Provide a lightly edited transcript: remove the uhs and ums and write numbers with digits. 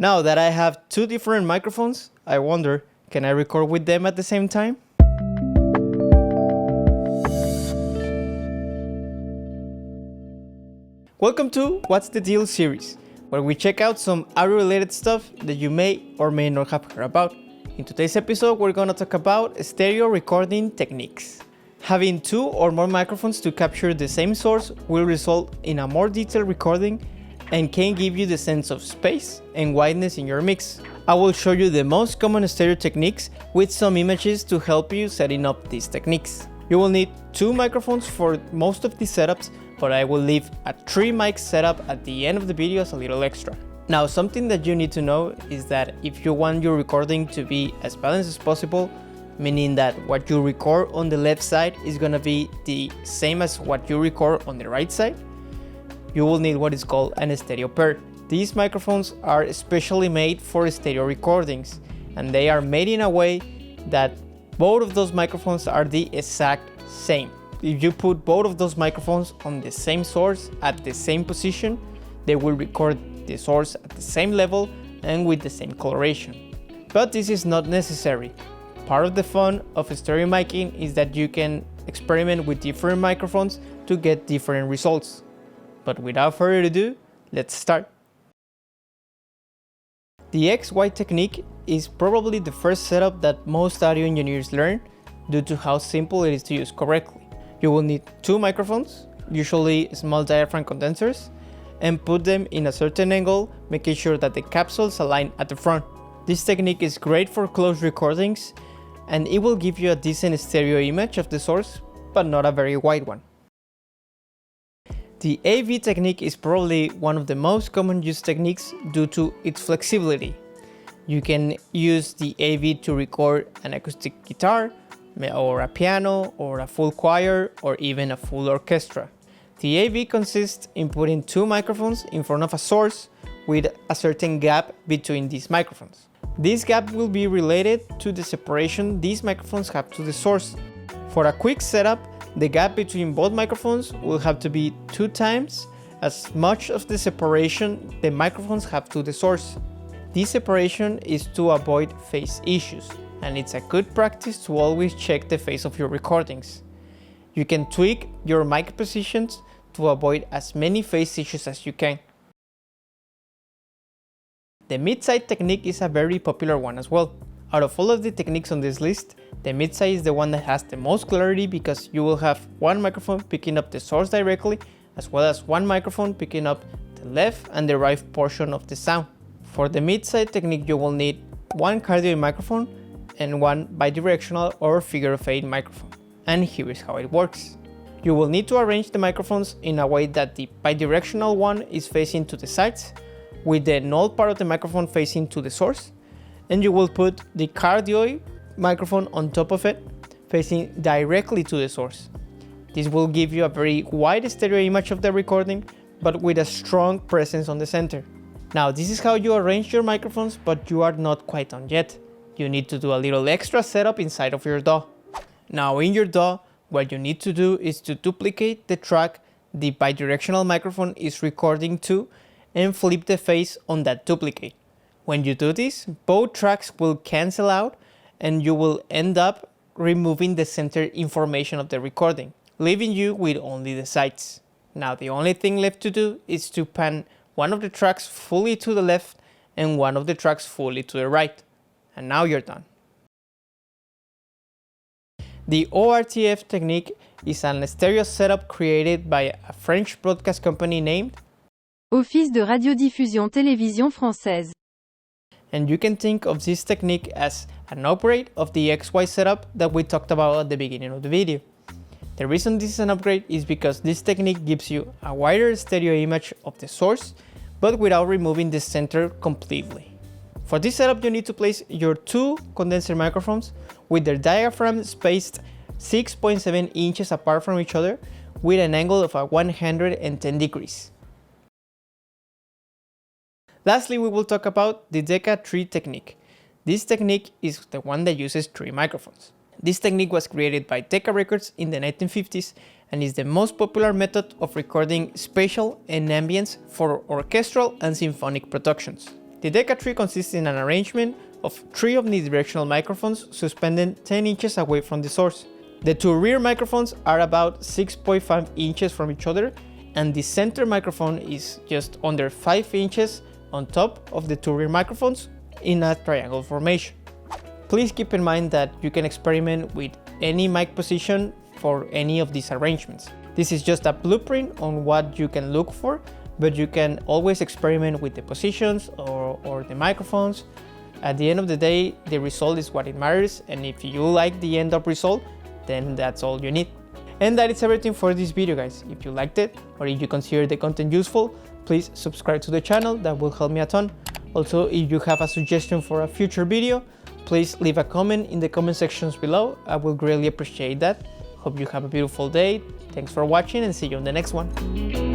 Now that I have two different microphones, I wonder, can I record with them at the same time? Welcome to What's the Deal series, where we check out some audio-related stuff that you may or may not have heard about. In today's episode, we're going to talk about stereo recording techniques. Having two or more microphones to capture the same source will result in a more detailed recording and can give you the sense of space and wideness in your mix. I will show you the most common stereo techniques with some images to help you setting up these techniques. You will need two microphones for most of these setups, but I will leave a 3 mic setup at the end of the video as a little extra. Now, something that you need to know is that if you want your recording to be as balanced as possible, meaning that what you record on the left side is gonna be the same as what you record on the right side, you will need what is called an stereo pair. These microphones are especially made for stereo recordings, and they are made in a way that both of those microphones are the exact same. If you put both of those microphones on the same source at the same position, they will record the source at the same level and with the same coloration. But this is not necessary. Part of the fun of stereo miking is that you can experiment with different microphones to get different results. But without further ado, let's start. The XY technique is probably the first setup that most audio engineers learn due to how simple it is to use correctly. You will need two microphones, usually small diaphragm condensers, and put them in a certain angle, making sure that the capsules align at the front. This technique is great for close recordings, and it will give you a decent stereo image of the source, but not a very wide one. The AV technique is probably one of the most common used techniques due to its flexibility. You can use the AV to record an acoustic guitar, or a piano, or a full choir, or even a full orchestra. The AV consists in putting two microphones in front of a source with a certain gap between these microphones. This gap will be related to the separation these microphones have to the source. For a quick setup, the gap between both microphones will have to be 2 times as much of the separation the microphones have to the source. This separation is to avoid phase issues, and it's a good practice to always check the phase of your recordings. You can tweak your mic positions to avoid as many phase issues as you can. The mid-side technique is a very popular one as well. Out of all of the techniques on this list, the mid-side is the one that has the most clarity because you will have one microphone picking up the source directly, as well as one microphone picking up the left and the right portion of the sound. For the mid-side technique, you will need one cardioid microphone and one bidirectional or figure of 8 microphone. And here is how it works. You will need to arrange the microphones in a way that the bidirectional one is facing to the sides, with the null part of the microphone facing to the source, and you will put the cardioid microphone on top of it, facing directly to the source. This will give you a very wide stereo image of the recording, but with a strong presence on the center. Now, this is how you arrange your microphones, but you are not quite done yet. You need to do a little extra setup inside of your DAW. Now, in your DAW, what you need to do is to duplicate the track the bidirectional microphone is recording to and flip the face on that duplicate. When you do this, both tracks will cancel out and you will end up removing the center information of the recording, leaving you with only the sides. Now, the only thing left to do is to pan one of the tracks fully to the left and one of the tracks fully to the right. And now you're done. The ORTF technique is an stereo setup created by a French broadcast company named Office de radiodiffusion télévision française. And you can think of this technique as an upgrade of the XY setup that we talked about at the beginning of the video. The reason this is an upgrade is because this technique gives you a wider stereo image of the source, but without removing the center completely. For this setup, you need to place your two condenser microphones with their diaphragm spaced 6.7 inches apart from each other with an angle of 110 degrees. Lastly, we will talk about the Deca 3 technique. This technique is the one that uses 3 microphones. This technique was created by Decca Records in the 1950s and is the most popular method of recording spatial and ambience for orchestral and symphonic productions. The Deca tree consists in an arrangement of 3 omnidirectional microphones suspended 10 inches away from the source. The 2 rear microphones are about 6.5 inches from each other, and the center microphone is just under 5 inches on top of the 2 rear microphones in a triangle formation. Please keep in mind that you can experiment with any mic position for any of these arrangements. This is just a blueprint on what you can look for, but you can always experiment with the positions or the microphones. At the end of the day, the result is what it matters, and if you like the end up result, then that's all you need. And that is everything for this video, guys. If you liked it, or if you consider the content useful, please subscribe to the channel, that will help me a ton. Also, if you have a suggestion for a future video, please leave a comment in the comment sections below. I will greatly appreciate that. Hope you have a beautiful day. Thanks for watching and see you on the next one.